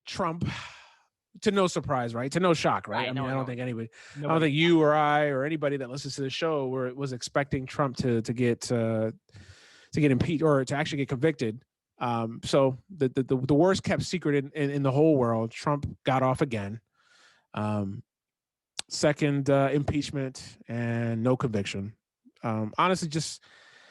Trump, to no surprise, right? To no shock, right? Right, I mean, no, I don't no, think anybody, I don't nobody. think you or I or anybody that listens to the show was expecting Trump to get impeached or to actually get convicted. So the worst kept secret in the whole world, Trump got off again. Second impeachment and no conviction. Honestly, just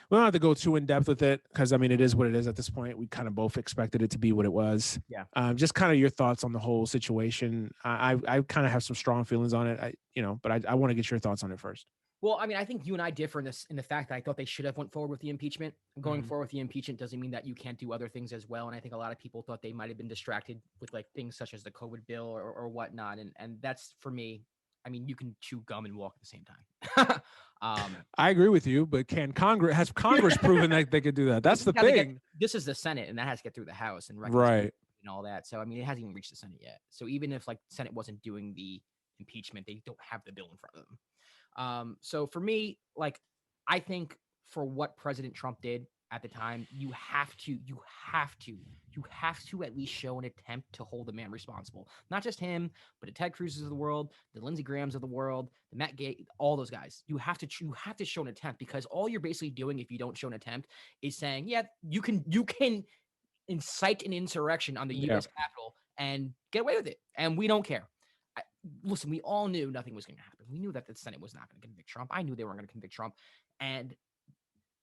we don't have to go too in depth with it because I mean it is what it is at this point. We kind of both expected it to be what it was. Yeah. Just kind of your thoughts on the whole situation. I kind of have some strong feelings on it. But I want to get your thoughts on it first. Well, I mean, I think you and I differ in the fact that I thought they should have went forward with the impeachment. Going Mhm. forward with the impeachment doesn't mean that you can't do other things as well. And I think a lot of people thought they might have been distracted with like things such as the COVID bill or whatnot. And that's for me. I mean, you can chew gum and walk at the same time. I agree with you, but has Congress proven that they could do that? That's the thing. This is the Senate, and that has to get through the House and Right. and all that. So I mean, it hasn't even reached the Senate yet. So even if like the Senate wasn't doing the impeachment, they don't have the bill in front of them. So for me, like I think for what President Trump did at the time, you have to at least show an attempt to hold the man responsible. Not just him, but the Ted Cruz's of the world, the Lindsey Grahams of the world, the Matt Gaetz, all those guys. You have to show an attempt because all you're basically doing if you don't show an attempt is saying, yeah, you can incite an insurrection on the U.S. Capitol and get away with it, and we don't care. Listen, we all knew nothing was going to happen. We knew that the Senate was not going to convict Trump. I knew they weren't going to convict Trump, and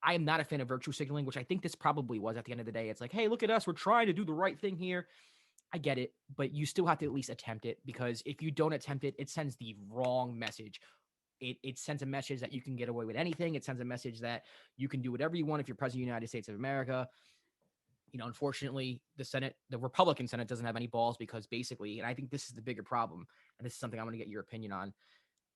I am not a fan of virtue signaling, which I think this probably was at the end of the day. It's like, hey, look at us. We're trying to do the right thing here. I get it, but you still have to at least attempt it because if you don't attempt it, it sends the wrong message. It sends a message that you can get away with anything. It sends a message that you can do whatever you want if you're president of the United States of America. Unfortunately, the Republican Senate doesn't have any balls because basically, and I think this is the bigger problem, and this is something I'm going to get your opinion on.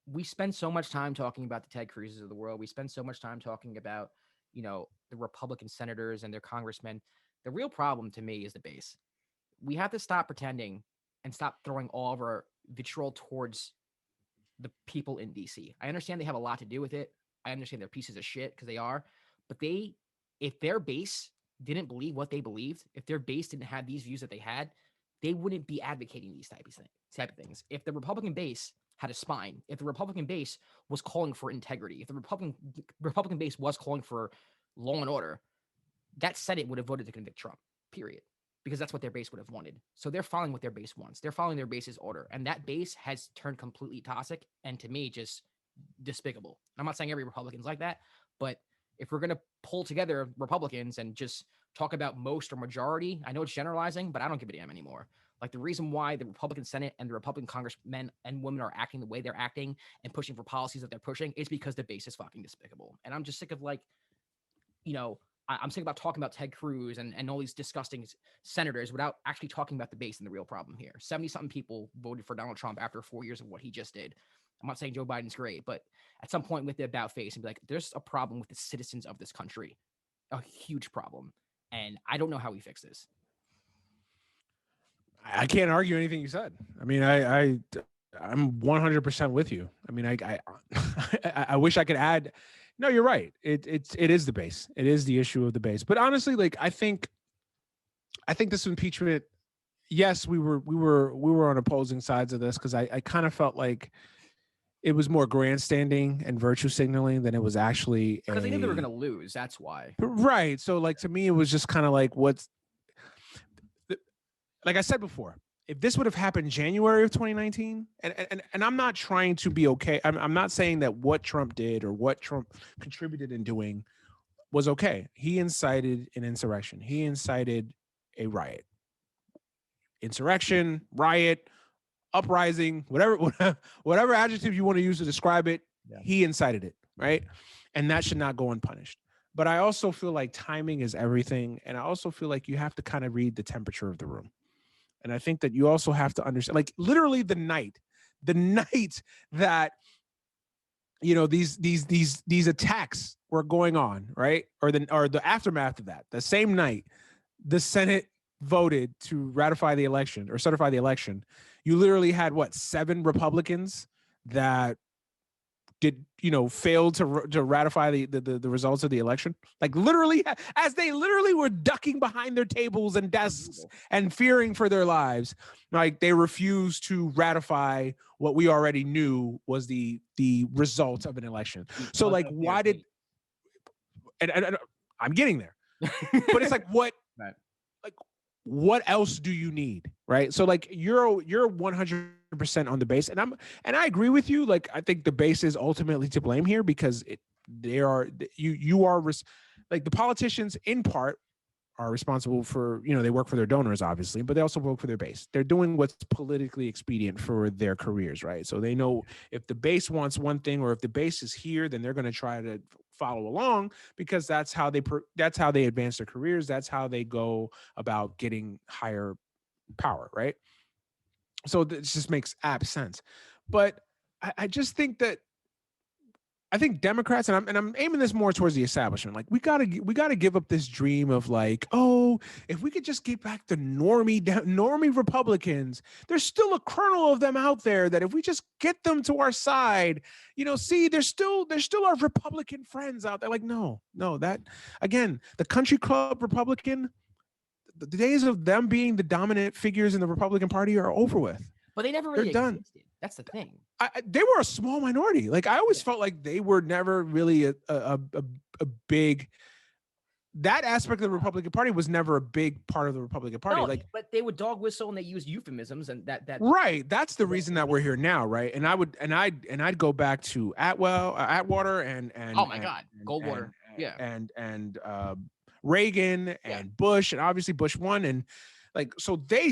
We spend so much time talking about the Ted Cruz's of the world. We spend so much time talking about, the Republican senators and their congressmen. The real problem to me is the base. We have to stop pretending and stop throwing all of our vitriol towards the people in DC. I understand they have a lot to do with it. I understand they're pieces of shit because they are, but if their base didn't believe what they believed, if their base didn't have these views that they had, they wouldn't be advocating these type of things. If the Republican base had a spine, if the Republican base was calling for integrity, if the Republican base was calling for law and order, that Senate would have voted to convict Trump, period. Because that's what their base would have wanted. So they're following what their base wants. They're following their base's order. And that base has turned completely toxic and to me, just despicable. I'm not saying every Republican's like that, but if we're going to pull together Republicans and just talk about most or majority, I know it's generalizing, but I don't give a damn anymore. Like the reason why the Republican Senate and the Republican congressmen and women are acting the way they're acting and pushing for policies that they're pushing is because the base is fucking despicable. And I'm just sick of I'm sick about talking about Ted Cruz and all these disgusting senators without actually talking about the base and the real problem here. 70-something people voted for Donald Trump after 4 years of what he just did. I'm not saying Joe Biden's great, but at some point with the about face and be like, there's a problem with the citizens of this country, a huge problem. And I don't know how we fix this. I can't argue anything you said. I mean, I'm 100% with you. I mean, I wish I could add. No, you're right. It is the base. It is the issue of the base. But honestly, like I think this impeachment. Yes, we were on opposing sides of this because I kind of felt like it was more grandstanding and virtue signaling than it was actually because they knew they were going to lose. That's why. Right. So like to me, it was just kind of like like I said before, if this would have happened January of 2019, and I'm not trying to be okay. I'm not saying that what Trump did or what Trump contributed in doing was okay. He incited an insurrection. He incited a riot. Insurrection, riot, uprising, whatever adjective you want to use to describe it, he incited it, right? And that should not go unpunished. But I also feel like timing is everything. And I also feel like you have to kind of read the temperature of the room. And I think that you also have to understand, like literally the night that, these attacks were going on, right? Or the aftermath of that, the same night, the Senate voted to ratify the election or certify the election. You literally had 7 Republicans that failed to ratify the results of the election, like literally, as they literally were ducking behind their tables and desks and fearing for their lives, like they refused to ratify what we already knew was the result of an election. So like, why did and I'm getting there, but it's like, what right. like what else do you need, right? So like you're 100% on the base, and I agree with you. Like I think the base is ultimately to blame here because you are like the politicians in part are responsible for, they work for their donors, obviously, but they also work for their base. They're doing what's politically expedient for their careers, right? So they know if the base wants one thing, or if the base is here, then they're going to try to follow along because that's how they advance their careers. That's how they go about getting higher power, right? So this just makes apt sense. But I just think that I think Democrats, and I'm aiming this more towards the establishment. Like we gotta give up this dream of like, oh, if we could just get back to normie Republicans, there's still a kernel of them out there that if we just get them to our side, see, there's still our Republican friends out there. Like, no, that again, the country club Republican, the days of them being the dominant figures in the Republican Party are over with. But they never really done. existed. That's the thing. They were a small minority. Like I always felt like they were never really a big. That aspect of the Republican Party was never a big part of the Republican Party. No, but they would dog whistle and they used euphemisms, and that right. That's the reason that we're here now, right? And I'd go back to Atwater and oh my God, Goldwater, and Reagan and Bush, and obviously Bush won, and like, so they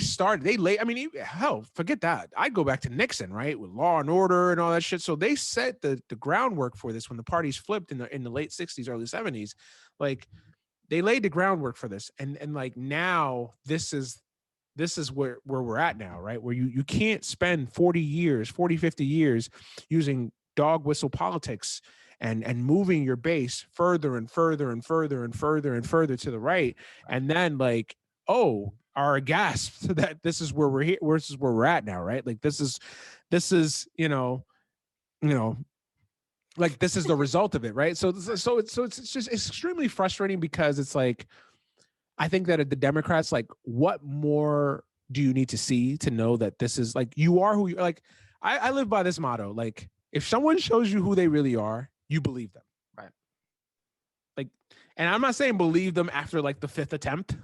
laid, I mean, hell, forget that. I'd go back to Nixon, right? With Law and Order and all that shit. So they set the groundwork for this when the parties flipped in the late 60s, early 70s. Like they laid the groundwork for this. And like now this is where we're at now, right? Where you can't spend 50 years using dog whistle politics and moving your base further and further and further and further and further to the right. And then like, are aghast that this is where we're here. This is where we're at now, right? Like this is, like this is the result of it, right? So it's just extremely frustrating because it's like, I think that the Democrats, like, what more do you need to see to know that this is like you are who you like? I live by this motto: like, if someone shows you who they really are, you believe them, right? Like, and I'm not saying believe them after like the 5th attempt.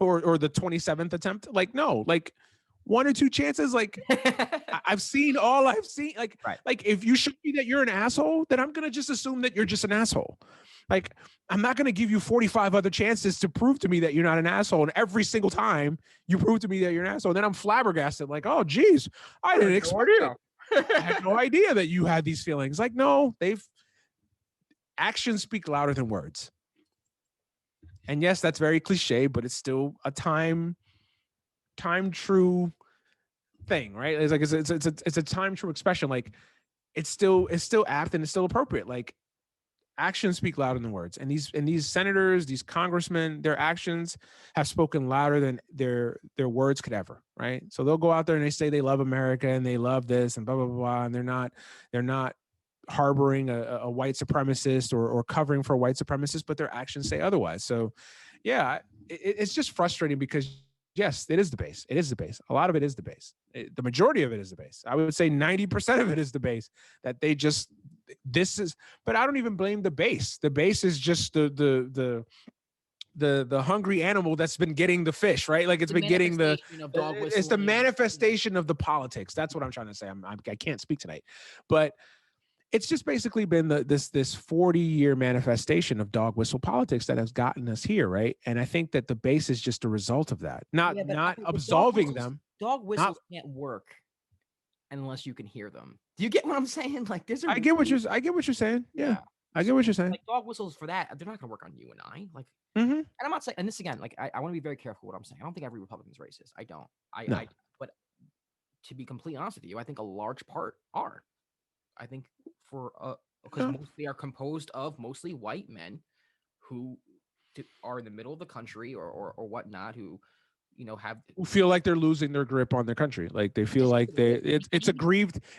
Or the 27th attempt. Like, no, like 1 or 2 chances. Like I've seen. Like, right. Like if you show me that you're an asshole, then I'm going to just assume that you're just an asshole. Like I'm not going to give you 45 other chances to prove to me that you're not an asshole. And every single time you prove to me that you're an asshole, then I'm flabbergasted. Like, oh geez, I didn't expect it. I had no idea that you had these feelings. Like, no, actions speak louder than words. And yes, that's very cliche, but it's still a time true thing, right? It's like it's a time true expression. Like it's still apt and it's still appropriate. Like actions speak louder than words, and these senators, these congressmen, their actions have spoken louder than their words could ever, right? So they'll go out there and they say they love America and they love this and blah blah blah, blah, and they're not harboring a white supremacist or covering for a white supremacist, but their actions say otherwise. So yeah, it's just frustrating because yes, it is the base. It is the base. A lot of it is the base. The majority of it is the base. I would say 90% of it is the base that they just, but I don't even blame the base. The base is just the hungry animal that's been getting the fish, right? Like it's been getting it's the manifestation of the politics. That's what I'm trying to say. I can't speak tonight, but it's just basically been this 40-year manifestation of dog whistle politics that has gotten us here, right? And I think that the base is just a result of that. Not absolving them. Dog whistles can't work unless you can hear them. Do you get what I'm saying? Like I get what you're saying. Yeah. I get what you're saying. Like dog whistles for that, they're not going to work on you and I. Like, and I'm not saying, and this again, like I want to be very careful what I'm saying. I don't think every Republican is racist. I don't. But to be completely honest with you, I think a large part are. I think because they are composed of mostly white men who are in the middle of the country or whatnot, who have Who feel like they're losing their grip on their country. Like they feel just like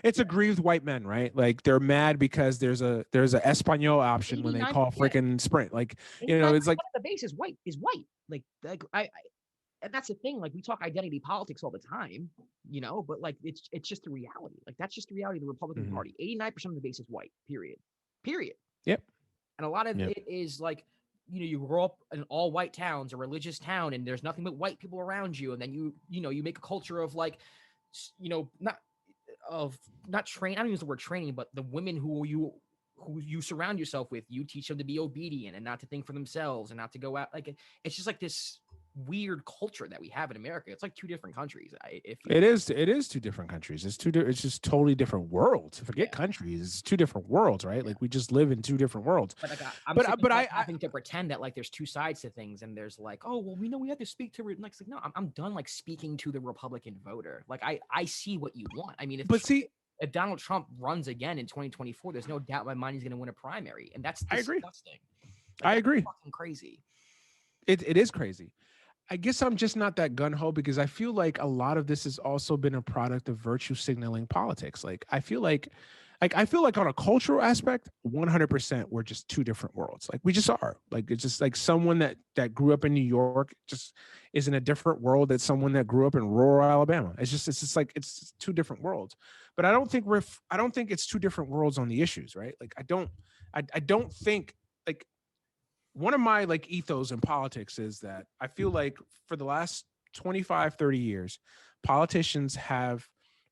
it's aggrieved white men, right? Like they're mad because there's a Espanol option when they 89, call yeah, freaking Sprint. Like, it's 89% like, of the base is white. Like and that's the thing. Like we talk identity politics all the time, but like it's just the reality. Like that's just the reality of the Republican mhm. Party. 89% of the base is white. Period. Yep. And a lot of Yep. it is like, you grow up in all white towns, a religious town, and there's nothing but white people around you, and then you make a culture of like, not not train. I don't use the word training, but the women who you surround yourself with, you teach them to be obedient and not to think for themselves and not to go out. Like it's just like this weird culture that we have in America. It's like two different countries. If you, It is two different countries. It's just totally different worlds. Forget yeah. countries. It's two different worlds, right? Yeah. Like we just live in two different worlds. But like I'm But sick but of I, having to pretend that like there's two sides to things, and there's like, oh well, we have to speak to like, it's like no, I'm done like speaking to the Republican voter. Like I see what you want. I mean, but see, if Donald Trump runs again in 2024, there's no doubt in my mind he's going to win a primary, and that's I agree. disgusting. Like I that's agree. fucking crazy. It is crazy. I guess I'm just not that gun ho because I feel like a lot of this has also been a product of virtue signaling politics. Like I feel like on a cultural aspect, 100% we're just two different worlds. Like we just are. Like it's just like someone that grew up in New York just is in a different world than someone that grew up in rural Alabama. It's just like it's two different worlds. But I don't think it's two different worlds on the issues, right? Like I don't think like one of my like ethos in politics is that I feel like for the last 25, 30 years, politicians have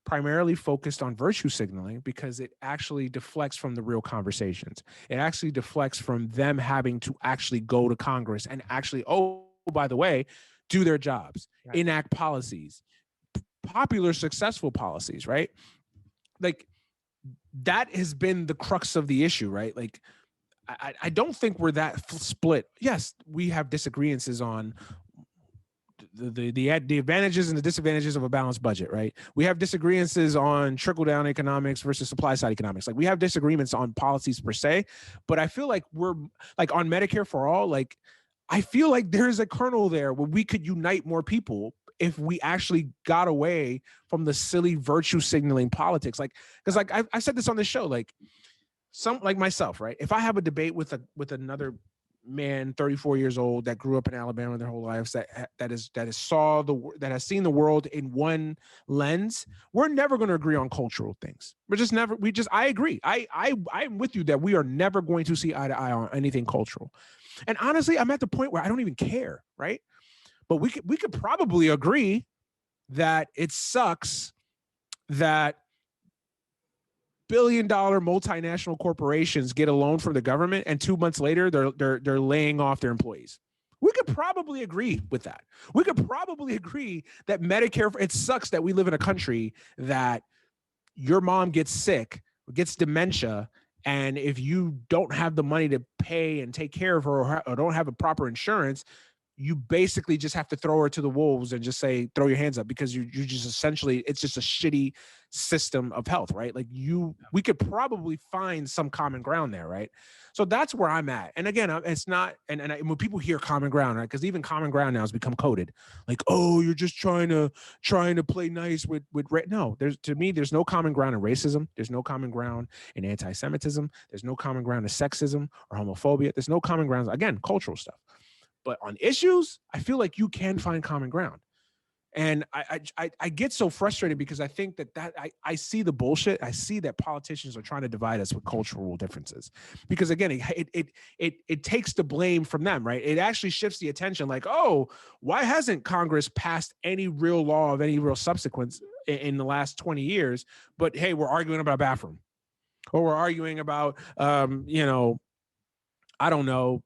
primarily focused on virtue signaling because it actually deflects from the real conversations. It actually deflects from them having to actually go to Congress and actually, oh, by the way, do their jobs, Right. enact policies, popular, successful policies, right? Like that has been the crux of the issue, right? Like I don't think we're that split. Yes, we have disagreements on the advantages and the disadvantages of a balanced budget, right? We have disagreements on trickle down economics versus supply side economics. Like we have disagreements on policies per se, but I feel like we're like on Medicare for all. Like I feel like there's a kernel there where we could unite more people if we actually got away from the silly virtue signaling politics. Like because like I said this on the show, like some like myself, right? If I have a debate with another man 34 years old that grew up in Alabama their whole lives that has seen the world in one lens, we're never going to agree on cultural things. I agree. I'm with you that we are never going to see eye to eye on anything cultural. And honestly, I'm at the point where I don't even care, right? But we could probably agree that it sucks that billion-dollar multinational corporations get a loan from the government, and 2 months later they're laying off their employees. We could probably agree with that. We could probably agree that Medicare. It sucks that we live in a country that your mom gets sick, gets dementia, and if you don't have the money to pay and take care of her or don't have a proper insurance, you basically just have to throw her to the wolves and just say, throw your hands up because you just essentially, it's just a shitty system of health, right? Like we could probably find some common ground there, right? So that's where I'm at. And again, it's not, and when people hear common ground, right? Because even common ground now has become coded. Like, oh, you're just trying to play nice with no, to me, there's no common ground in racism. There's no common ground in anti-Semitism. There's no common ground in sexism or homophobia. There's no common ground, again, cultural stuff. But on issues, I feel like you can find common ground. And I get so frustrated because I think that I see the bullshit. I see that politicians are trying to divide us with cultural differences. Because again, it takes the blame from them, right? It actually shifts the attention like, oh, why hasn't Congress passed any real law of any real subsequence in the last 20 years? But hey, we're arguing about a bathroom. Or we're arguing about I don't know,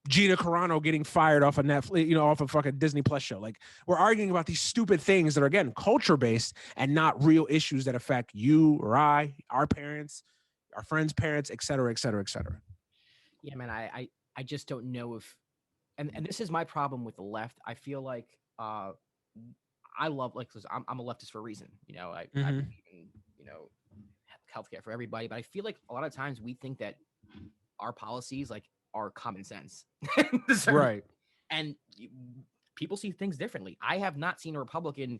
Gina Carano getting fired off of Netflix, off a fucking Disney Plus show. Like we're arguing about these stupid things that are again culture based and not real issues that affect you or I, our parents, our friends' parents, et cetera, et cetera, et cetera. Yeah, man, I just don't know if, and this is my problem with the left. I feel like I love like I'm a leftist for a reason. I believe in healthcare for everybody, but I feel like a lot of times we think that our policies like are common sense. Right. And people see things differently. I have not seen a Republican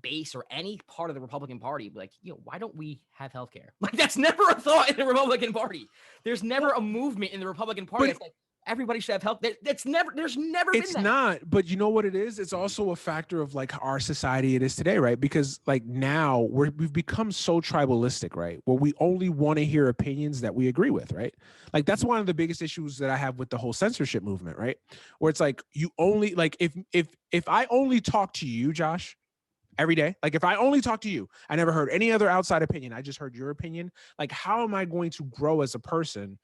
base or any part of the Republican Party like, why don't we have healthcare? Like, that's never a thought in the Republican Party. There's never a movement in the Republican Party that's like, everybody should have health. There's never been that. It's not, but you know what it is? It's also a factor of like our society it is today, right? Because like now we've become so tribalistic, right? Where we only want to hear opinions that we agree with, right? Like that's one of the biggest issues that I have with the whole censorship movement, right? Where it's like you only like if I only talk to you, Josh, every day, like if I only talk to you, I never heard any other outside opinion, I just heard your opinion, like how am I going to grow as a person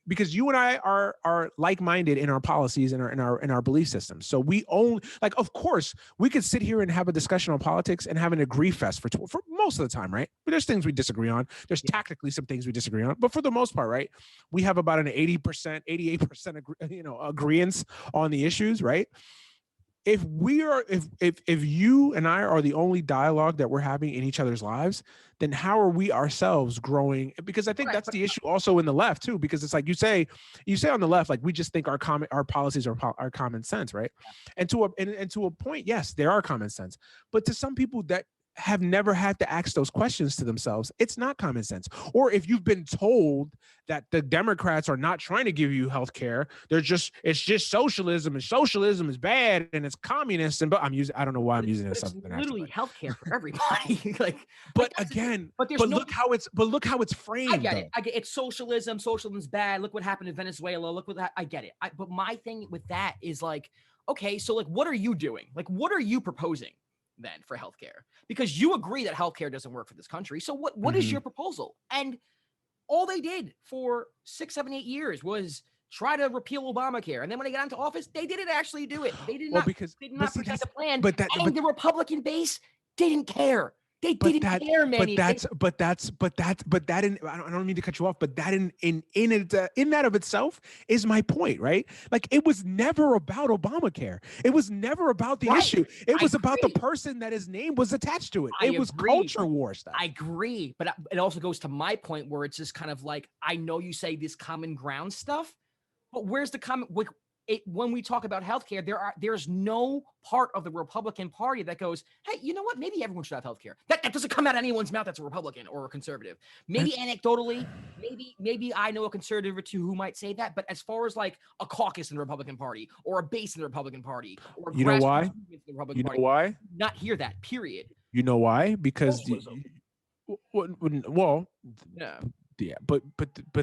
because you and I are like-minded in our policies and our belief systems. So we only like, of course, we could sit here and have a discussion on politics and have an agree fest for most of the time, right? But there's things we disagree on. There's tactically some things we disagree on, but for the most part, right? We have about an 80%, 88% agreeance on the issues, right? If you and I are the only dialogue that we're having in each other's lives, then how are we ourselves growing? Because I think that's the issue also in the left too, because it's like you say on the left, like we just think our policies are common sense, right? And to a point, yes, they are common sense. But to some people that have never had to ask those questions to themselves, it's not common sense. Or if you've been told that the Democrats are not trying to give you health care, it's just socialism, and socialism is bad and it's communist. And I don't know why I'm using this. It's literally health care for everybody. but look how it's framed. I get it. It's socialism. Socialism's bad. Look what happened in Venezuela. Look what I get it. But my thing with that is like, okay, so like, what are you doing? Like, what are you proposing then for healthcare? Because you agree that healthcare doesn't work for this country. So what is your proposal? And all they did for 6, 7, 8 years was try to repeal Obamacare. And then when they got into office, they didn't actually do it. They did not present a plan. But the Republican base didn't care. They didn't care, Manny. I don't mean to cut you off, but that in that of itself is my point, right? Like it was never about Obamacare. It was never about the issue. It was about the person that his name was attached to it. It was culture war stuff. I agree, but it also goes to my point where it's just kind of like, I know you say this common ground stuff, but where's the common? When we talk about healthcare, there's no part of the Republican Party that goes, hey, you know what? Maybe everyone should have healthcare. That doesn't come out of anyone's mouth that's a Republican or a conservative. Maybe anecdotally, maybe I know a conservative or two who might say that. But as far as like a caucus in the Republican Party or a base in the Republican Party, or you know why? You know why? Not hear that. Period. You know why? Because yeah, but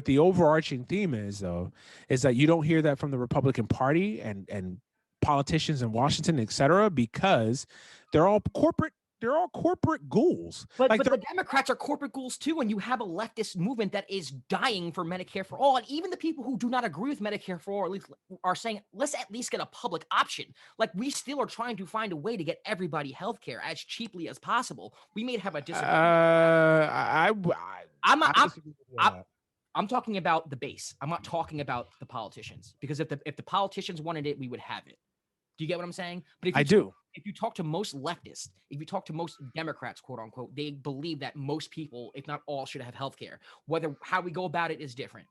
the overarching theme is that you don't hear that from the Republican Party and politicians in Washington, et cetera, because they're all corporate ghouls. But the Democrats are corporate ghouls too, and you have a leftist movement that is dying for Medicare for all. And even the people who do not agree with Medicare for all, at least, are saying, let's at least get a public option. Like, we still are trying to find a way to get everybody health care as cheaply as possible. We may have a disagreement. I'm talking about the base. I'm not talking about the politicians, because if the politicians wanted it, we would have it. Do you get what I'm saying? But if you talk to most leftists, if you talk to most Democrats, quote unquote, they believe that most people, if not all, should have health care. How we go about it is different.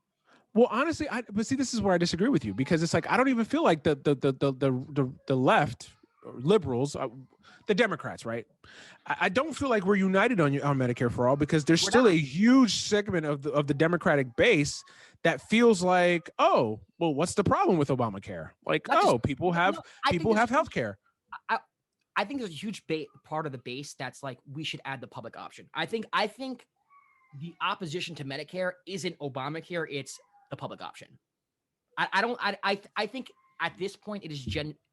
Well, honestly, but see, this is where I disagree with you, because it's like I don't even feel like the left liberals, the Democrats, right? I don't feel like we're united on Medicare for all, because there's still a huge segment of the Democratic base that feels like, oh, well, what's the problem with Obamacare? Like, people have health care. I think there's a huge part of the base that's like, we should add the public option. I think the opposition to Medicare isn't Obamacare, it's the public option. I think at this point it is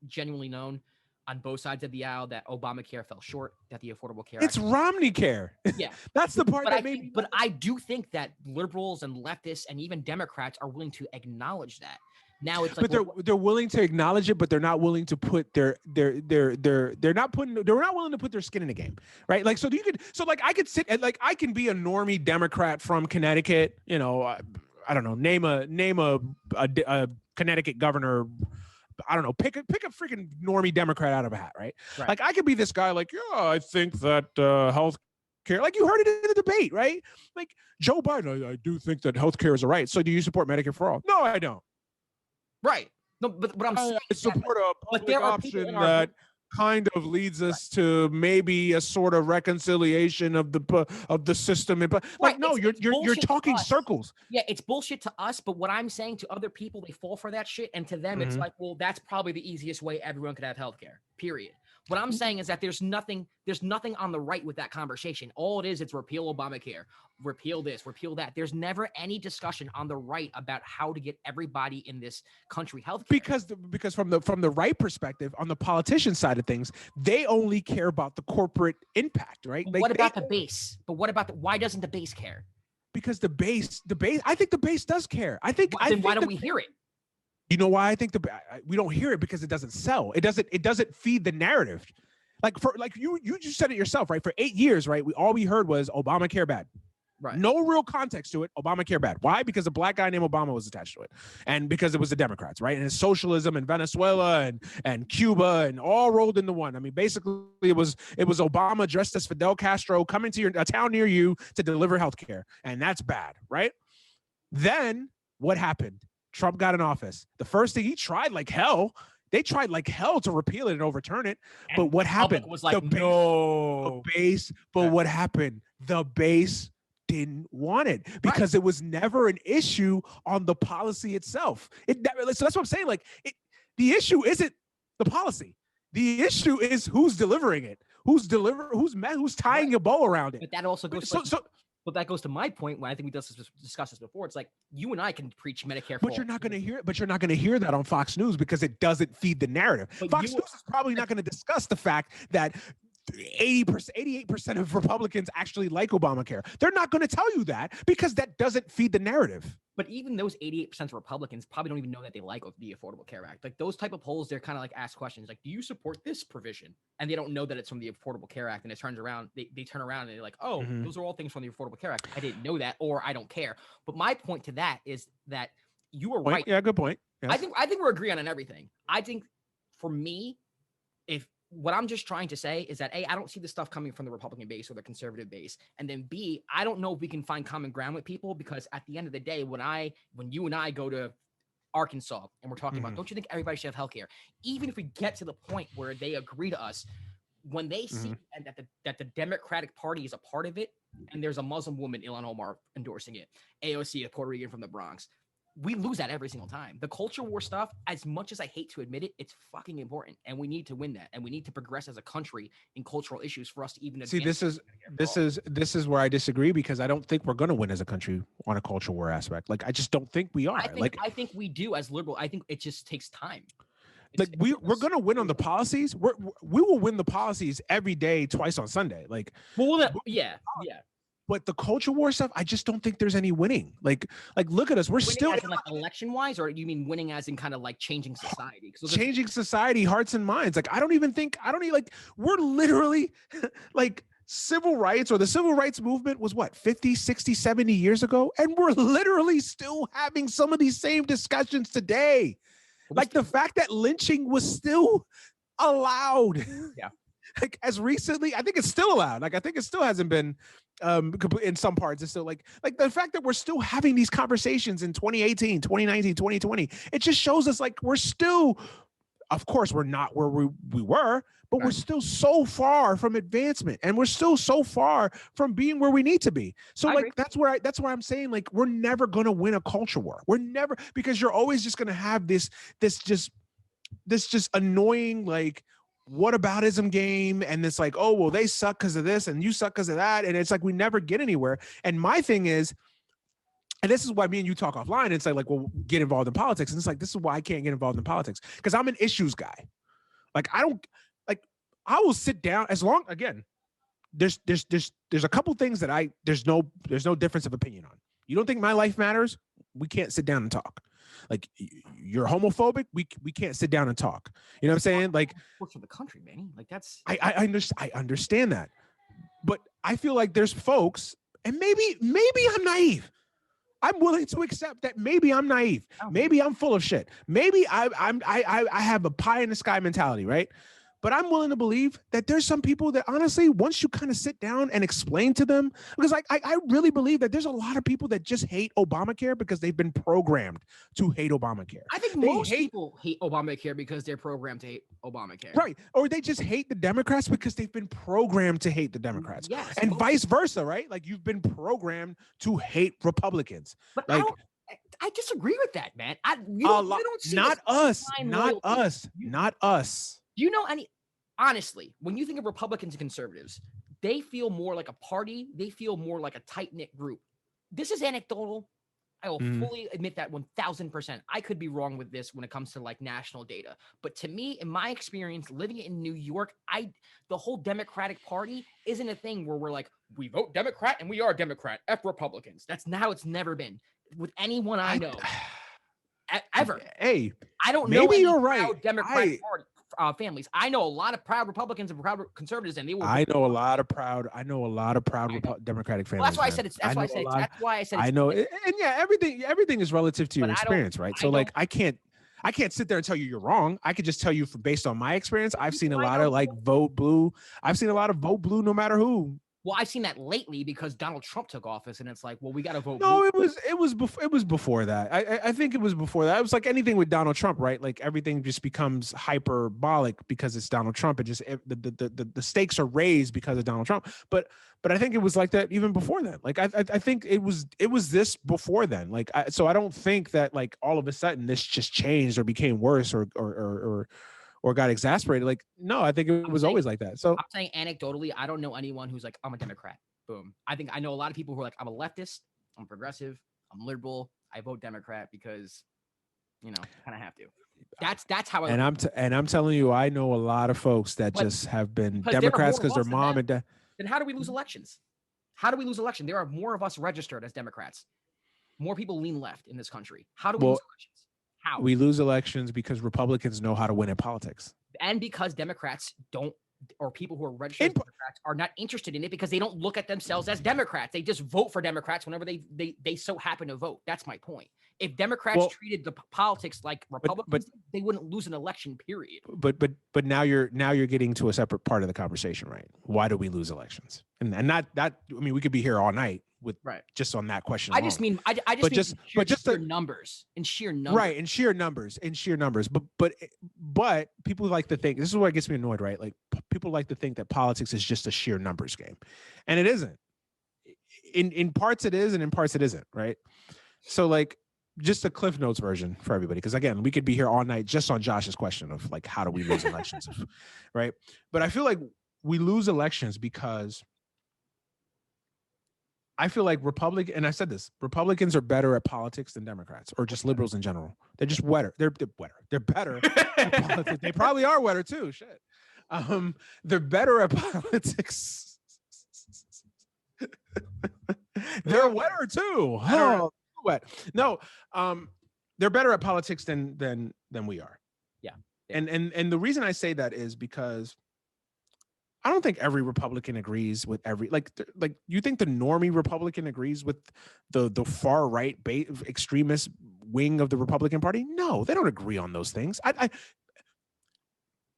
genuinely known on both sides of the aisle that Obamacare fell short, that the Affordable Care It's Romney care. Yeah. That's the part that made me. But I do think that liberals and leftists and even Democrats are willing to acknowledge that. Now it's like, but they're willing to acknowledge it, but they're not willing to put they're not willing to put their skin in the game, right? Like, I could sit and I can be a normie Democrat from Connecticut, I don't know, name a Connecticut governor. I don't know, pick a freaking normie Democrat out of a hat, right? Like, I could be this guy, like, yeah, I think that health care, like you heard it in the debate, right? Like, Joe Biden, I do think that health care is a right. So do you support Medicare for all? No, I don't. Right. No, but what I'm saying I is that, support a but public there are people in option our that kind of leads us to maybe a sort of reconciliation of the system. But right. like, no, It's you're bullshit to talking us. circles. Yeah, it's bullshit to us, but what I'm saying to other people, they fall for that shit, and to them, it's Mhm. like, well, that's probably the easiest way everyone could have healthcare. Period. What I'm saying is that there's nothing on the right with that conversation. All it is, it's repeal Obamacare, repeal this, repeal that. There's never any discussion on the right about how to get everybody in this country healthcare. Because from the right perspective, on the politician side of things, they only care about the corporate impact, right? But Like, what about the base? But what about why doesn't the base care? because the base, I think the base does care. Then why don't we hear it? You know why I think we don't hear it? Because it doesn't sell. It doesn't feed the narrative. Like you just said it yourself, right? For 8 years, right? All we heard was Obamacare bad. Right. No real context to it. Obamacare bad. Why? Because a black guy named Obama was attached to it, and because it was the Democrats, right? And it's socialism and Venezuela and Cuba and all rolled into one. I mean, basically, it was Obama dressed as Fidel Castro coming to a town near you to deliver healthcare, and that's bad, right? Then what happened? Trump got in office. The first thing, he tried like hell. They tried like hell to repeal it and overturn it. And but what happened? Was like, no. The base. But what happened? The base didn't want it because it was never an issue on the policy itself. So that's what I'm saying. Like, the issue isn't the policy. The issue is who's delivering it. Who's tying a bow around it. But that also goes But that goes to my point when I think we discussed this before. It's like you and I can preach Medicare, but you're not going to hear it. But you're not going to hear that on Fox News because it doesn't feed the narrative. But Fox News is probably not going to discuss the fact that 88% of Republicans actually like Obamacare. They're not going to tell you that because that doesn't feed the narrative. But even those 88% of Republicans probably don't even know that they like the Affordable Care Act. Like those type of polls, they're kind of like ask questions like, do you support this provision? And they don't know that it's from the Affordable Care Act. And it turns around, they turn around and they're like, oh, those are all things from the Affordable Care Act. I didn't know that, or I don't care. But my point to that is that you were right. Yeah, good point. Yes. I think we're agreeing on everything. I think for me, if what I'm just trying to say is that A, I don't see the stuff coming from the Republican base or the conservative base. And then B, I don't know if we can find common ground with people because at the end of the day, when you and I go to Arkansas and we're talking about, don't you think everybody should have healthcare? Even if we get to the point where they agree to us, when they see that the Democratic Party is a part of it, and there's a Muslim woman, Ilhan Omar, endorsing it, AOC, a Puerto Rican from the Bronx, we lose that every single time. The culture war stuff, as much as I hate to admit it, it's fucking important, and we need to win that, and we need to progress as a country in cultural issues for us to even see. This is where I disagree because I don't think we're going to win as a country on a culture war aspect. Like, I just don't think we are. I think we do as liberal. I think it just takes time. We're going to win on the policies. We will win the policies every day, twice on Sunday. Like, yeah. But the culture war stuff, I just don't think there's any winning. Like look at us. We're winning still as in, like, election wise, or do you mean winning as in kind of like changing society? Changing society, hearts and minds. Like, we're literally like civil rights or the civil rights movement was what, 50, 60, 70 years ago. And we're literally still having some of these same discussions today. Like the fact that lynching was still allowed. Yeah. Like as recently, I think it's still allowed. Like I think it still hasn't been in some parts. It's still like the fact that we're still having these conversations in 2018, 2019, 2020. It just shows us like we're still, of course, we're not where we were, but we're still so far from advancement, and we're still so far from being where we need to be. So like that's where I'm saying like we're never gonna win a culture war. We're never, because you're always just gonna have this just annoying like whataboutism game, and it's like, oh well, they suck because of this and you suck because of that, and it's like we never get anywhere. And my thing is, and this is why me and you talk offline, it's like well, get involved in politics, and it's like this is why I can't get involved in politics, because I'm an issues guy. Like I will sit down as long, again, there's a couple things that there's no difference of opinion on. You don't think my life matters? We can't sit down and talk. Like you're homophobic, we can't sit down and talk. You know what I'm saying? Like work for the country, man. Like that's I understand that. But I feel like there's folks, and maybe I'm naive. I'm willing to accept that maybe I'm naive. Maybe I'm full of shit. Maybe I have a pie in the sky mentality, right? But I'm willing to believe that there's some people that honestly, once you kind of sit down and explain to them, because I really believe that there's a lot of people that just hate Obamacare because they've been programmed to hate Obamacare. I think most people hate Obamacare because they're programmed to hate Obamacare. Right. Or they just hate the Democrats because they've been programmed to hate the Democrats. Yes. And vice versa, right? Like you've been programmed to hate Republicans. But like I disagree with that, man. You don't see not us. Do you know honestly, when you think of Republicans and conservatives, they feel more like a party. They feel more like a tight-knit group. This is anecdotal. I will fully admit that 1000%. I could be wrong with this when it comes to like national data. But to me, in my experience, living in New York, the whole Democratic Party isn't a thing where we're like, we vote Democrat and we are Democrat, F Republicans. That's how it's never been with anyone I know. Ever. Hey, I don't know. Maybe you're right. Democratic Party families. I know a lot of proud Republicans and proud conservatives, and they will. I know a lot of proud Democratic families. Well, that's why I said it's. That's why I said. I know, and yeah, everything is relative to your experience, right? So like, I can't sit there and tell you you're wrong. I could just tell you based on my experience. I've seen a lot of like vote blue. I've seen a lot of vote blue, no matter who. Well, I've seen that lately because Donald Trump took office, and it's like, well, we got to vote. No, it was before that. I think it was before that. It was like anything with Donald Trump, right? Like everything just becomes hyperbolic because it's Donald Trump. It just the stakes are raised because of Donald Trump. But I think it was like that even before then. Like I think it was this before then. Like so I don't think that like all of a sudden this just changed or became worse or got exasperated. Like, no, I think it was always like that. So I'm saying anecdotally, I don't know anyone who's like, I'm a Democrat. Boom. I know a lot of people who are like, I'm a leftist, I'm progressive, I'm liberal, I vote Democrat because, kind of have to. That's how I. And I'm telling you, I know a lot of folks that just have been Democrats because their mom and dad. Then how do we lose elections? How do we lose elections? There are more of us registered as Democrats. More people lean left in this country. How do we lose elections? How? We lose elections because Republicans know how to win in politics. And because Democrats don't, or people who are registered Democrats are not interested in it because they don't look at themselves as Democrats. They just vote for Democrats whenever they so happen to vote. That's my point. If Democrats treated the politics like Republicans, they wouldn't lose an election, period. But now you're getting to a separate part of the conversation, right? Why do we lose elections? And not that, I mean, we could be here all night with just on that question. I just mean sheer numbers and sheer numbers. Right. And sheer numbers. But people like to think, this is what gets me annoyed, right? Like people like to think that politics is just a sheer numbers game. And it isn't. In parts it is, and in parts it isn't, right? So like just a Cliff Notes version for everybody. Because again, we could be here all night just on Josh's question of like, how do we lose elections? Right. But I feel like we lose elections because I feel like and I said this, Republicans are better at politics than Democrats or just liberals in general. They're just wetter. They're wetter. They're better at politics. They probably are wetter too. Shit. They're better at politics. They're wetter too. Oh, wet. No, they're better at politics than we are. Yeah. And the reason I say that is because I don't think every Republican agrees with every like you think the normie Republican agrees with the far right extremist wing of the Republican Party? No, they don't agree on those things.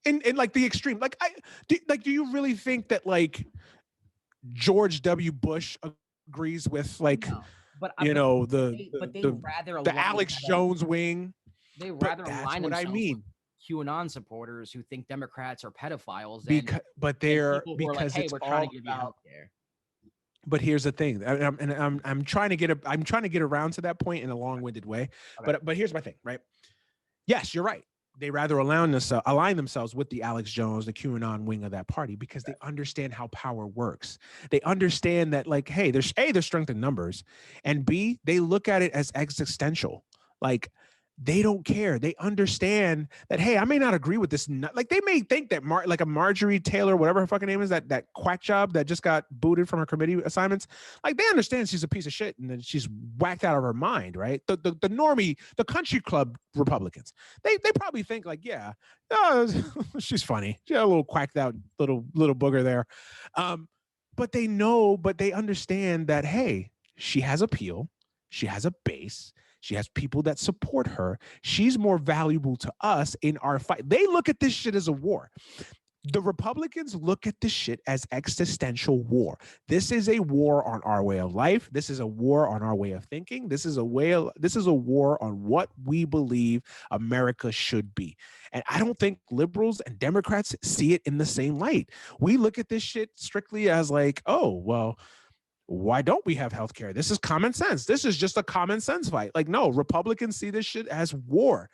In like the extreme, do you really think that like George W. Bush agrees with like the Alex Jones wing? They rather align themselves with QAnon supporters who think Democrats are pedophiles. Because it's all about. But here's the thing, I'm trying to get around to that point in a long-winded way. Okay. But here's my thing, right? Yes, you're right. They rather align themselves with the Alex Jones, the QAnon wing of that party because they understand how power works. They understand that, like, hey, there's strength in numbers, and B, they look at it as existential. Like, they don't care. They understand that, hey, I may not agree with this. Like they may think that like a Marjorie Taylor, whatever her fucking name is, that quack job that just got booted from her committee assignments. Like they understand she's a piece of shit and that she's whacked out of her mind, right? The normie, the country club Republicans, they probably think like, yeah, she's funny. She had a little quacked out little booger there. But they understand that, hey, she has appeal. She has a base. She has people that support her. She's more valuable to us in our fight. They look at this shit as a war. The Republicans look at this shit as existential war. This is a war on our way of life. This is a war on our way of thinking. This is a war on what we believe America should be. And I don't think liberals and Democrats see it in the same light. We look at this shit strictly as like, oh, well, why don't we have healthcare? This is common sense. This is just a common sense fight. Like, no, Republicans see this shit as war.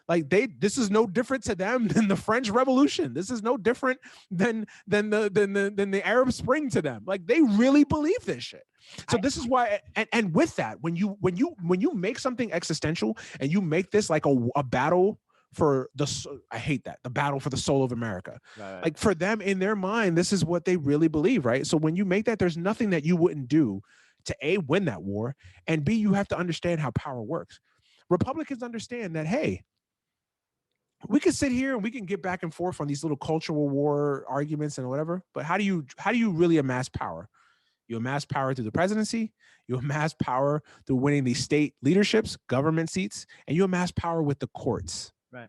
Like this is no different to them than the French Revolution. This is no different than the Arab Spring to them. Like they really believe this shit. So this is why, and with that, when you make something existential and you make this like a battle for I hate that, the battle for the soul of America. Right. Like for them in their mind, this is what they really believe, right? So when you make that, there's nothing that you wouldn't do to A, win that war, and B, you have to understand how power works. Republicans understand that, hey, we can sit here and we can get back and forth on these little cultural war arguments and whatever, but how do you really amass power? You amass power through the presidency, you amass power through winning these state leaderships, government seats, and you amass power with the courts. Right.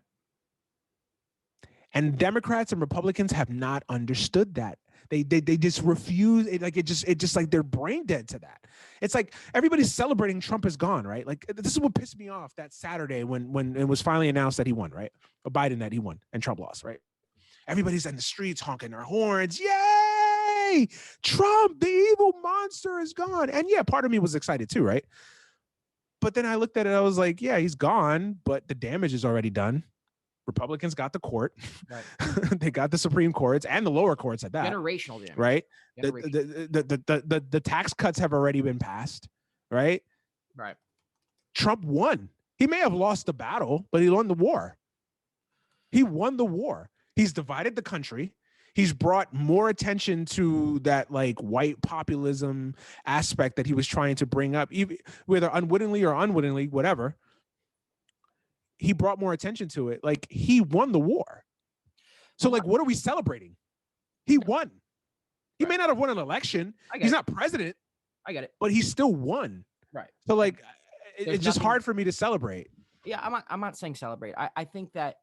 And Democrats and Republicans have not understood that. They just refuse it. Like it just like they're brain dead to that. It's like everybody's celebrating Trump is gone, right? Like this is what pissed me off that Saturday when it was finally announced that he won, right? Or Biden that he won and Trump lost, right? Everybody's in the streets honking their horns. Yay! Trump, the evil monster, is gone. And yeah, part of me was excited too, right? But then I looked at it, I was like, yeah, he's gone, but the damage is already done. Republicans got the court. Right. They got the Supreme Courts and the lower courts at that. Generational damage. Right? The tax cuts have already been passed, right? Right. Trump won. He may have lost the battle, but he won the war. He won the war. He's divided the country. He's brought more attention to that like white populism aspect that he was trying to bring up, either whether unwittingly or unwittingly, whatever. He brought more attention to it. Like he won the war. So like, what are we celebrating? He won. He may not have won an election. He's not president. I get it. But he still won. Right. So like, it's just hard for me to celebrate. Yeah, I'm not saying celebrate. I think that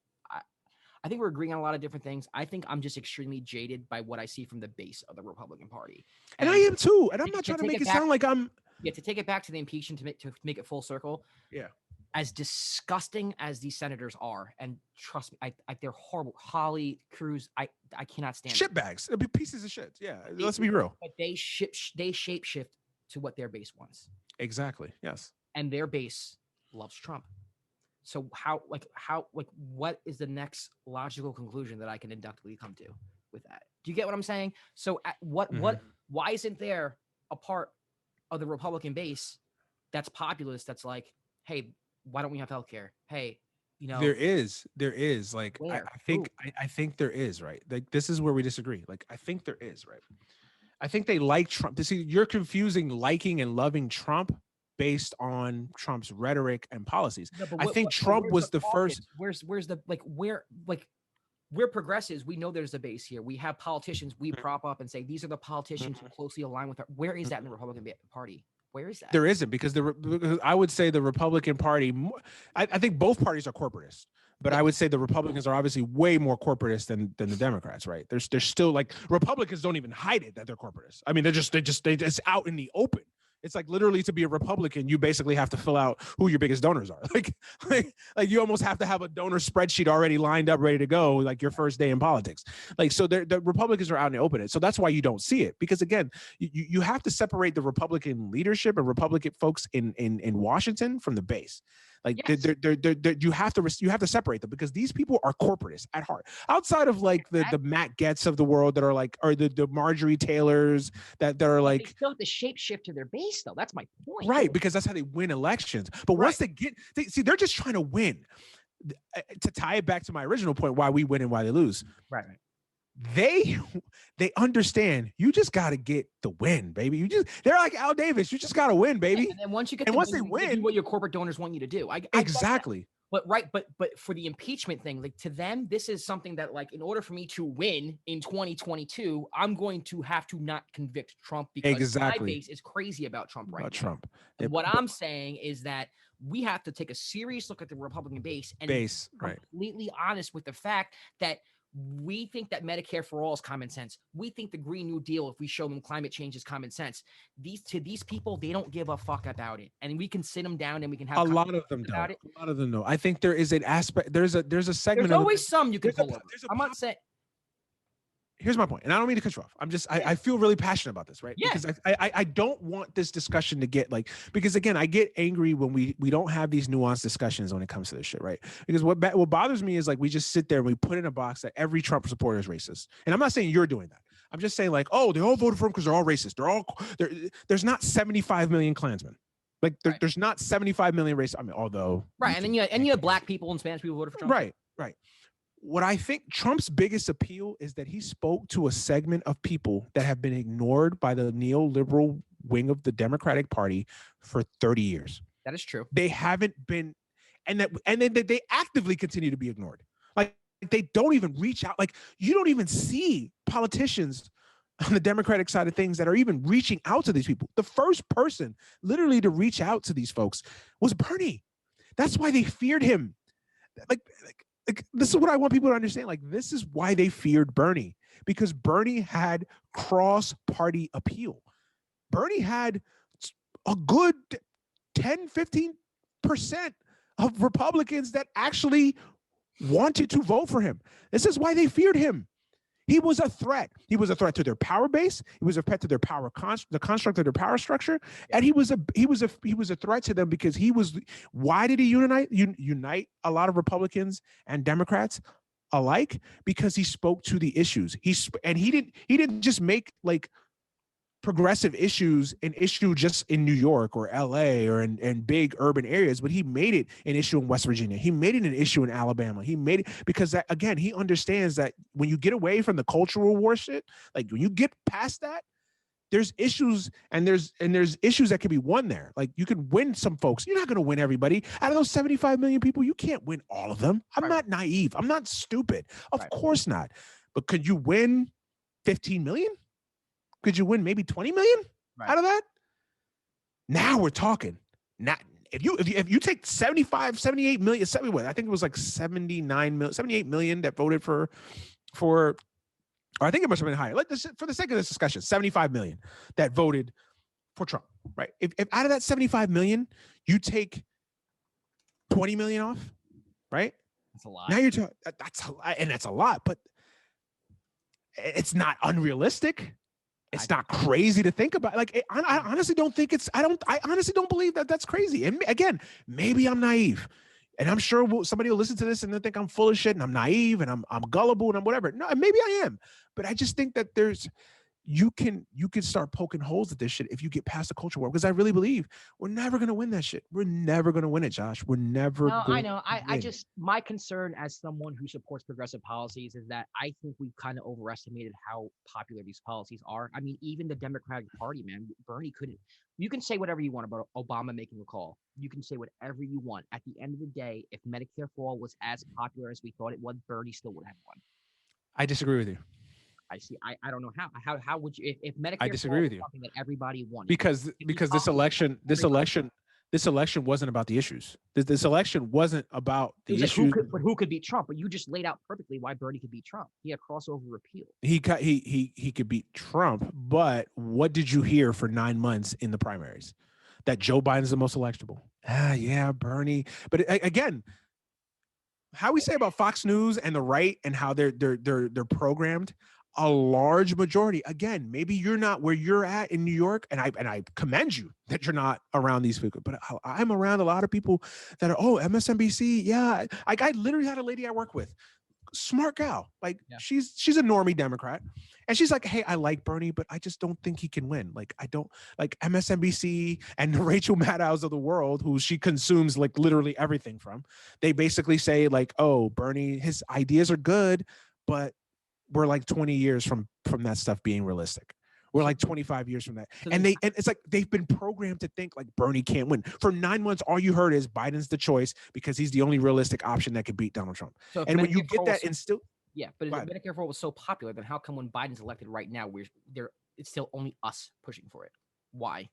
I think we're agreeing on a lot of different things. I think I'm just extremely jaded by what I see from the base of the Republican Party. And I am too. And I'm not trying to make it sound like I'm. Yeah, to take it back to the impeachment to make it full circle. Yeah. As disgusting as these senators are, and trust me, they're horrible. Holly, Cruz, I cannot stand shitbags. It'll be pieces of shit. Yeah, let's be real. But they shape shift to what their base wants. Exactly. Yes. And their base loves Trump. So what is the next logical conclusion that I can inductively come to with that? Do you get what I'm saying? So why isn't there a part of the Republican base that's populist that's like, hey, why don't we have healthcare? Hey, you know, there is like, I think there is, right? Like, this is where we disagree. Like, I think there is, right? I think they like Trump. See, you're confusing liking and loving Trump based on Trump's rhetoric and policies. No, I think Trump was the first. Where's the we're progressives. We know there's a base here. We have politicians we prop up and say these are the politicians who closely align with our. Where is that in the Republican Party? Where is that? There isn't, because I would say the Republican Party, I think both parties are corporatist, but I would say the Republicans are obviously way more corporatist than the Democrats, right? They're still like, Republicans don't even hide it that they're corporatist. I mean, they're just out in the open. It's like, literally, to be a Republican, you basically have to fill out who your biggest donors are. Like you almost have to have a donor spreadsheet already lined up, ready to go, like your first day in politics. Like, so the Republicans are out in the open. So that's why you don't see it, because again, you have to separate the Republican leadership and Republican folks in Washington from the base. Like, yes. You have to separate them, because these people are corporatists at heart. Outside of like the Matt Getz of the world that are like, or the Marjorie Taylors that are like, they still have to shape shift to their base, though. That's my point. Right, because that's how they win elections. But once they're just trying to win. To tie it back to my original point, why we win and why they lose. Right. They understand you just got to get the win, baby. They're like Al Davis. You just got to win, baby. And then once you get they win, do what your corporate donors want you to do. Exactly. But for the impeachment thing, like, to them, this is something that, like, in order for me to win in 2022, I'm going to have to not convict Trump, because my base is crazy about Trump right now. Trump. And what I'm saying is that we have to take a serious look at the Republican base and be completely honest with the fact that We think that Medicare for all is common sense. We think the Green New Deal, if we show them climate change, is common sense. These people, they don't give a fuck about it, and we can sit them down and we can have A lot of them about don't. it. A lot of them don't. I think there is an aspect. There's a segment There's of always some you can there's a, pull over. there's a I'm not saying. Here's my point, and I don't mean to cut you off. I feel really passionate about this, right? Yeah. Because I don't want this discussion to get like, because again, I get angry when we don't have these nuanced discussions when it comes to this shit, right? Because what bothers me is like we just sit there and we put in a box that every Trump supporter is racist, and I'm not saying you're doing that. I'm just saying like, oh, they all voted for him because they're all racist. There's not 75 million Klansmen. Like there's not 75 million racists. I mean, although and then you had black people and Spanish people voted for Trump. Right. What I think Trump's biggest appeal is that he spoke to a segment of people that have been ignored by the neoliberal wing of the Democratic Party for 30 years. That is true. They haven't been, and then they actively continue to be ignored. Like they don't even reach out. Like you don't even see politicians on the Democratic side of things that are even reaching out to these people. The first person literally to reach out to these folks was Bernie. That's why they feared him. Like this is what I want people to understand. Like, this is why they feared Bernie, because Bernie had cross-party appeal. Bernie had a good 10, 15% of Republicans that actually wanted to vote for him. This is why they feared him. He was a threat. He was a threat to their power base. He was a threat to their power the construct of their power structure, and he was a threat to them because he was. Why did he unite a lot of Republicans and Democrats alike? Because he spoke to the issues. He didn't just make like progressive issues an issue just in New York or LA or in big urban areas, but he made it an issue in West Virginia. He made it an issue in Alabama. He made it because that, again, he understands that when you get away from the cultural war shit, like when you get past that, there's issues and there's issues that can be won there. Like you can win some folks. You're not going to win everybody. Out of those 75 million people, you can't win all of them. I'm not naive. I'm not stupid. Of course not. But could you win 15 million? Could you win maybe 20 million out of that? Now we're talking. Now, if you take 75, 78 million, I think it was like 79 million, 78 million that voted for, or I think it must have been higher. For the sake of this discussion, 75 million that voted for Trump, right? If out of that 75 million, you take 20 million off, right? That's a lot. Now you're talking, that's a lot, but it's not unrealistic. It's not crazy to think about. Like, I honestly don't think I honestly don't believe that that's crazy. And again, maybe I'm naive, and I'm sure somebody will listen to this and they'll think I'm full of shit and I'm naive and I'm gullible and I'm whatever. No, maybe I am, but I just think that you can start poking holes at this shit if you get past the culture war, because I really believe we're never going to win that shit. We're never going to win it, Josh. We're never. No, I know. I just, my concern as someone who supports progressive policies is that I think we've kind of overestimated how popular these policies are. I mean, even the Democratic Party, man, Bernie couldn't. You can say whatever you want about Obama making a call. You can say whatever you want. At the end of the day, if Medicare for All was as popular as we thought it was, Bernie still would have won. I disagree with you. I see. I don't know how would you if Medicare? I disagree with you. Something that everybody wanted because this election wasn't about the issues. This election wasn't about the issues. But who could beat Trump? But you just laid out perfectly why Bernie could beat Trump. He had crossover repeal. He could beat Trump, but what did you hear for 9 months in the primaries? That Joe Biden's the most electable. Yeah, Bernie. But again, how we say about Fox News and the right and how they're programmed. A large majority, again, maybe you're not where you're at in New York, and I commend you that you're not around these people, but I'm around a lot of people that are, MSNBC. Yeah, I literally had a lady I work with, smart gal, like she's a normie Democrat, and she's like, hey, I like Bernie, but I just don't think he can win. Like I don't like MSNBC and the Rachel Maddows of the world, who she consumes like literally everything from. They basically say like, oh, Bernie, his ideas are good, but we're like 20 years from that stuff being realistic. We're like 25 years from that. And it's like they've been programmed to think like Bernie can't win. For 9 months, all you heard is Biden's the choice because he's the only realistic option that could beat Donald Trump. So and when you get that instilled. Yeah, but if Medicare for All was so popular, then how come when Biden's elected right now, it's still only us pushing for it? Why?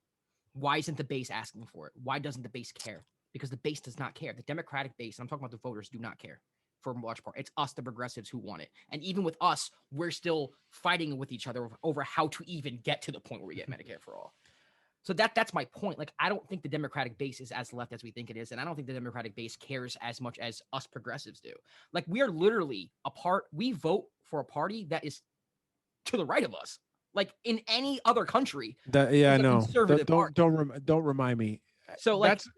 Why isn't the base asking for it? Why doesn't the base care? Because the base does not care. The Democratic base, and I'm talking about the voters, do not care. for a large part. It's us, the progressives, who want it. And even with us, we're still fighting with each other over how to even get to the point where we get Medicare for all. So that's my point. Like, I don't think the Democratic base is as left as we think it is. And I don't think the Democratic base cares as much as us progressives do. Like, we are literally we vote for a party that is to the right of us. Like, in any other country, Yeah, no, conservative party. Don't remind me. So like, That's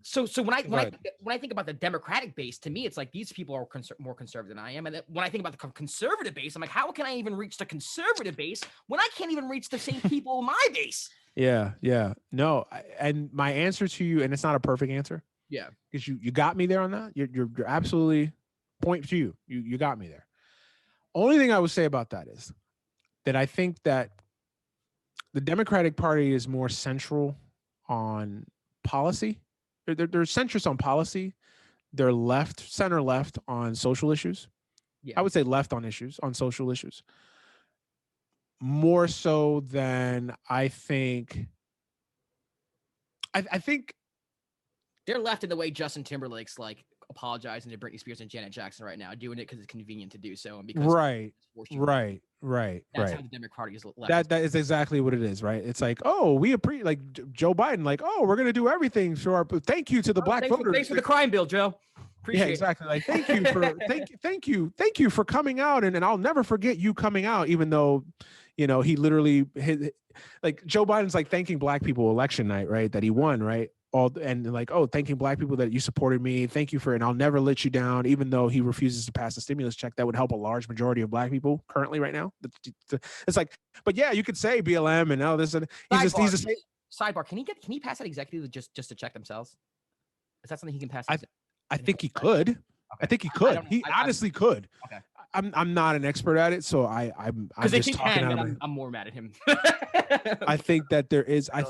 so when I go ahead. when I think about the Democratic base, to me, it's like these people are more conservative than I am. And when I think about the conservative base, I'm like, how can I even reach the conservative base when I can't even reach the same people in my base? Yeah, no, and my answer to you, and it's not a perfect answer. Yeah, because you got me there on that. You're absolutely point to you. You got me there. Only thing I would say about that is that I think that the Democratic Party is more central on policy. They're centrist on policy. They're center left on social issues. yeah. I would say left on social issues. More so than I think. I think they're left in the way Justin Timberlake's like apologizing to Britney Spears and Janet Jackson right now, doing it because it's convenient to do so, and because right. That's how the Democratic Party is left. That is exactly what it is, right? It's like, oh, we like Joe Biden, like, oh, we're gonna do everything for our. Thank you to the black voters. Thanks for the crime bill, Joe. Appreciate yeah, exactly. Like, thank you for thank you for coming out, and I'll never forget you coming out, even though, he literally like Joe Biden's like thanking black people election night, right? That he won, right? And like, oh, thanking black people that you supported me. Thank you and I'll never let you down, even though he refuses to pass a stimulus check that would help a large majority of black people currently right now. It's like, but yeah, you could say BLM and all this. And he's sidebar. Can he pass that executive just to check themselves? Is that something he can pass? I think he could. Okay. I think he could. He honestly could. Okay. I'm not an expert at it, so I'm just talking out of my. I'm more mad at him. I think that there is. I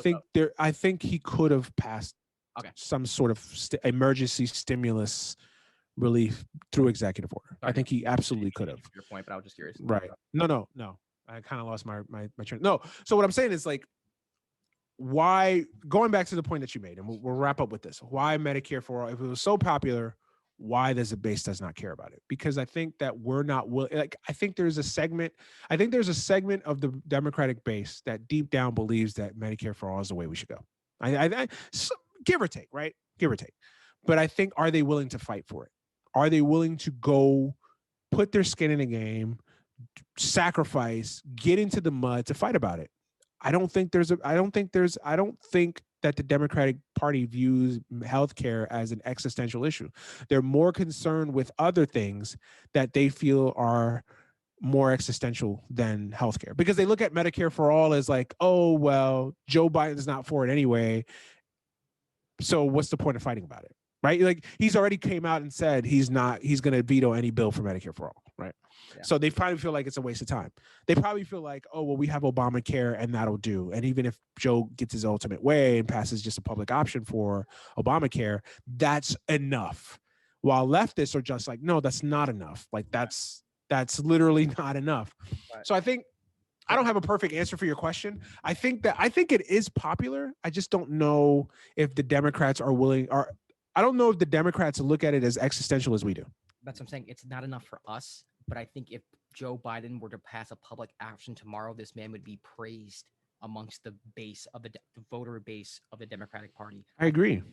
think he could have passed some sort of emergency stimulus relief through executive order. I think he absolutely could have. Your point, but I was just curious. Right. No. I kind of lost my train. No. So what I'm saying is like, why, going back to the point that you made, and we'll wrap up with this. Why Medicare for all? If it was so popular, why does the base does not care about it? Because I think that we're not like, I think there's a segment of the Democratic base that deep down believes that Medicare for all is the way we should go. So, give or take, right? Give or take. But I think, are they willing to fight for it? Are they willing to go put their skin in the game, sacrifice, get into the mud to fight about it? I don't think that the Democratic Party views healthcare as an existential issue. They're more concerned with other things that they feel are more existential than healthcare, because they look at Medicare for all as like, oh, well, Joe Biden's not for it anyway, so what's the point of fighting about it, right? Like, he's already came out and said he's going to veto any bill for Medicare for all, right? Yeah. So they probably feel like it's a waste of time. They probably feel like, oh, well, we have Obamacare and that'll do. And even if Joe gets his ultimate way and passes just a public option for Obamacare, that's enough. While leftists are just like, no, that's not enough. Like, that's literally not enough. Right. So I think, I don't have a perfect answer for your question. I think it is popular. I just don't know if the Democrats are willing, or I don't know if the Democrats look at it as existential as we do. That's what I'm saying. It's not enough for us. But I think if Joe Biden were to pass a public action tomorrow, this man would be praised amongst the base of the voter base of the Democratic Party. I agree.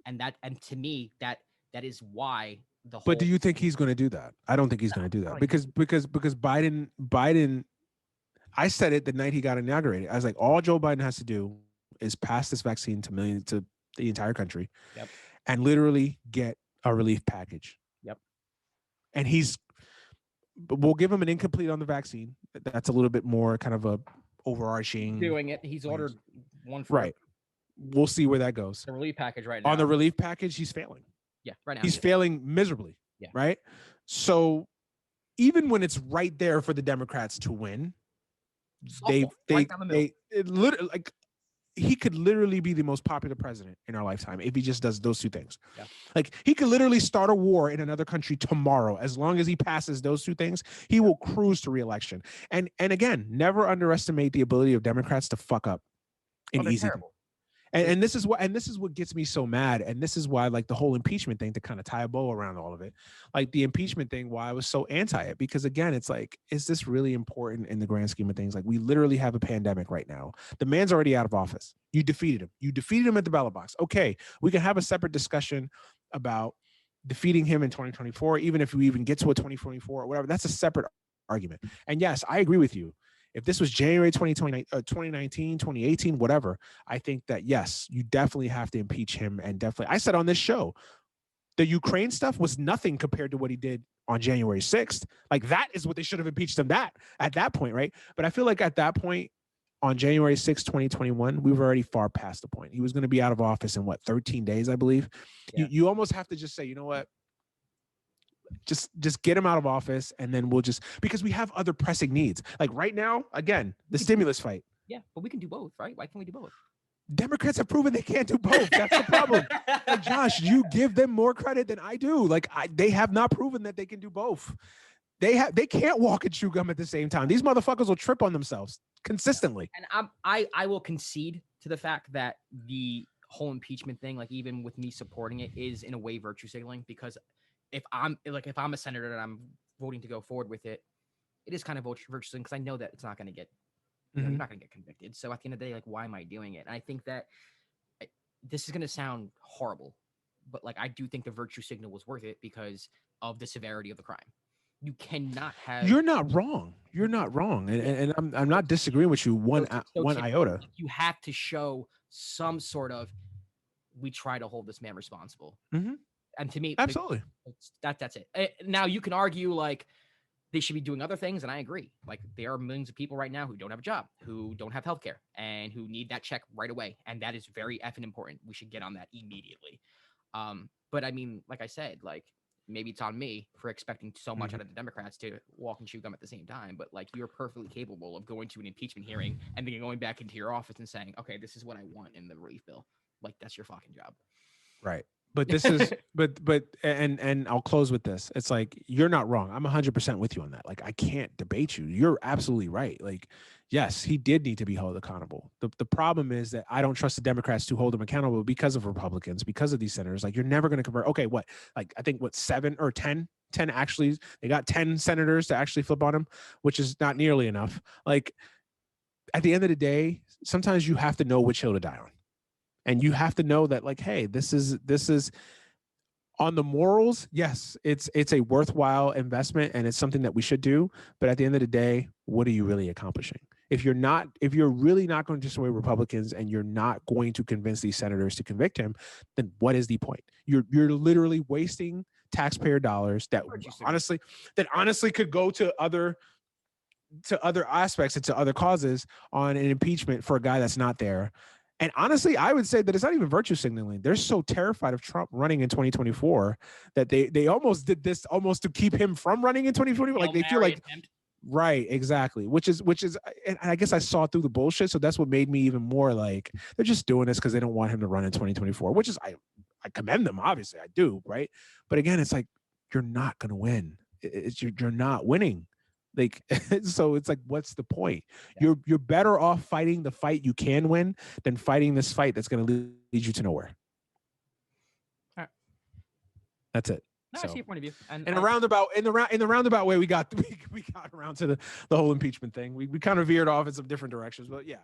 And to me, that is why the whole. But do you think he's going to do that? I don't think he's going to do that, because Biden. I said it the night he got inaugurated. I was like, all Joe Biden has to do is pass this vaccine to the entire country, and literally get a relief package. Yep. And we'll give him an incomplete on the vaccine. That's a little bit more kind of a overarching. Doing it. He's ordered one for right. We'll see where that goes. The relief package right now. On the relief package, he's failing. Yeah, right now. He's failing miserably. Yeah. Right. So even when it's right there for the Democrats to win, they literally, like, he could literally be the most popular president in our lifetime if he just does those two things. Yeah. Like, he could literally start a war in another country tomorrow. As long as he passes those two things, he will cruise to re-election. And again, never underestimate the ability of Democrats to fuck up in easy. And this is what gets me so mad. And this is why, like, the whole impeachment thing, to kind of tie a bow around all of it, like the impeachment thing, why I was so anti it, because again, it's like, is this really important in the grand scheme of things? Like, we literally have a pandemic right now. The man's already out of office. You defeated him. You defeated him at the ballot box. Okay, we can have a separate discussion about defeating him in 2024, even if we even get to a 2024 or whatever. That's a separate argument. And yes, I agree with you. If this was January 2020, 2019, 2018, whatever, I think that, yes, you definitely have to impeach him. And definitely, I said on this show, the Ukraine stuff was nothing compared to what he did on January 6th. Like, that is what they should have impeached him at that point, right? But I feel like at that point, on January 6th, 2021, we were already far past the point. He was going to be out of office in 13 days, I believe. Yeah. You almost have to just say, you know what? Just get him out of office, and then we'll just, because we have other pressing needs. Like right now, again, the stimulus fight. Yeah, but we can do both, right? Why can't we do both? Democrats have proven they can't do both. That's the problem. Like, Josh, you give them more credit than I do. Like, they have not proven that they can do both. They can't walk and chew gum at the same time. These motherfuckers will trip on themselves consistently. And I will concede to the fact that the whole impeachment thing, like even with me supporting it, is in a way virtue signaling, because if I'm a senator and I'm voting to go forward with it, it is kind of virtue signaling, because I know that it's not going to get, you're not going to get convicted. So at the end of the day, like, why am I doing it? And I think that this is going to sound horrible, but like, I do think the virtue signal was worth it because of the severity of the crime. You cannot have. You're not wrong. You're not wrong, and I'm not disagreeing with you one iota. You have to show some sort of, we try to hold this man responsible. Mm-hmm. And to me, absolutely, that's it. Now you can argue like they should be doing other things, and I agree. Like, there are millions of people right now who don't have a job, who don't have healthcare, and who need that check right away, and that is very effing important. We should get on that immediately. But I mean, like I said, like, maybe it's on me for expecting so much out of the Democrats to walk and chew gum at the same time. But like, you're perfectly capable of going to an impeachment hearing and then going back into your office and saying, okay, this is what I want in the relief bill. Like, that's your fucking job. Right. But this is, and I'll close with this. It's like, you're not wrong. I'm 100% with you on that. Like, I can't debate you. You're absolutely right. Like, yes, he did need to be held accountable. The problem is that I don't trust the Democrats to hold him accountable because of Republicans, because of these senators. Like, you're never going to convert. Okay, what? Like, I think 7 or 10 actually, they got 10 senators to actually flip on him, which is not nearly enough. Like, at the end of the day, sometimes you have to know which hill to die on. And you have to know that, like, hey, this is on the morals. Yes, it's a worthwhile investment, and it's something that we should do. But at the end of the day, what are you really accomplishing? If you're really not going to sway Republicans, and you're not going to convince these senators to convict him, then what is the point? You're literally wasting taxpayer dollars that honestly could go to other aspects and to other causes on an impeachment for a guy that's not there. And honestly, I would say that it's not even virtue signaling. They're so terrified of Trump running in 2024 that they almost did this almost to keep him from running in 2024. Like, they feel like, right, exactly. Which is, and I guess I saw through the bullshit. So that's what made me even more like, they're just doing this because they don't want him to run in 2024, which is, I commend them. Obviously I do. Right. But again, it's like, you're not going to win. You're not winning. Like, so it's like, what's the point? Yeah. You're better off fighting the fight you can win than fighting this fight that's going to lead you to nowhere. All right. That's it. No, I see your point of view. And in the roundabout way, we got around to the whole impeachment thing. We kind of veered off in some different directions, but yeah.